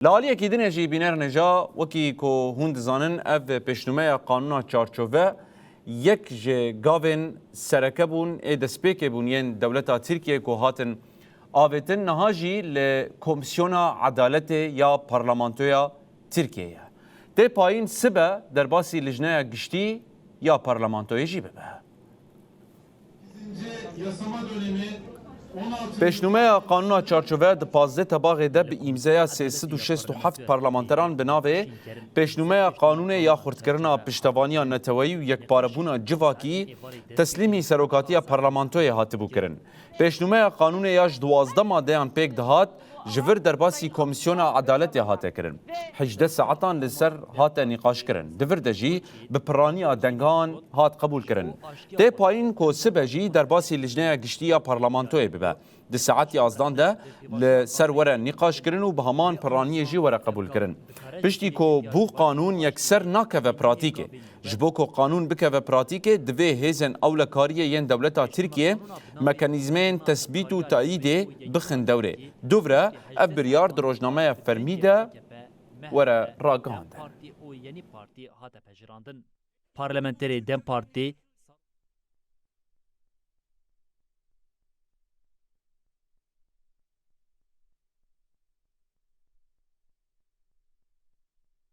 لالی اکیدن جی بینر نجا وکی کو هند زانن اف پیشنمه قانون چارچوبه یک ج گاون سرکبون دسپیک بون ین دولتا ترکیه کو هاتن آوتن نهاجی لکومسیون عدالت یا پارلمانتویا ترکیه ده پایین سبه در باسی لجنه گشتی یا پارلمانتوی جی ببه پیشنمه قانون چارچوبه د 15 تباغ ده به امضای 367 پارلمانتران به ناو پیشنمه قانون یا خردکردن پشتوانی نتوایی و یک پاربون جواکی تسلیمی سروکاتی پارلمانتوی هاتبو کرن. پیشنمه قانون یاش 12 ماده ان پیک دهات جور در باسی کمیسیون عدالت هاته کرن. 18 ساعتان لسر هات نقاش کرن. دور دجی به پرانی دنگان هات قبول کرن. ده پایین کو سبجی در باسی لجنه گشتی پارلمانتوی ببه. ده ساعت 11 ده لسر وره نقاش کرن و به همان پرانی جی وره قبول کرن. پشتی کو بو قانون یکسر ناکه و پراتیکه. جبو کو قانون بکه و پراتیکه دوی هیزن اولکاریه ین دولتا ترکیه مکانیزمین تثبیت و تایید بخن دوره. دوره اف بریار در روزنامه فرمیده وره راگانده. پارلمانتری دم پارتی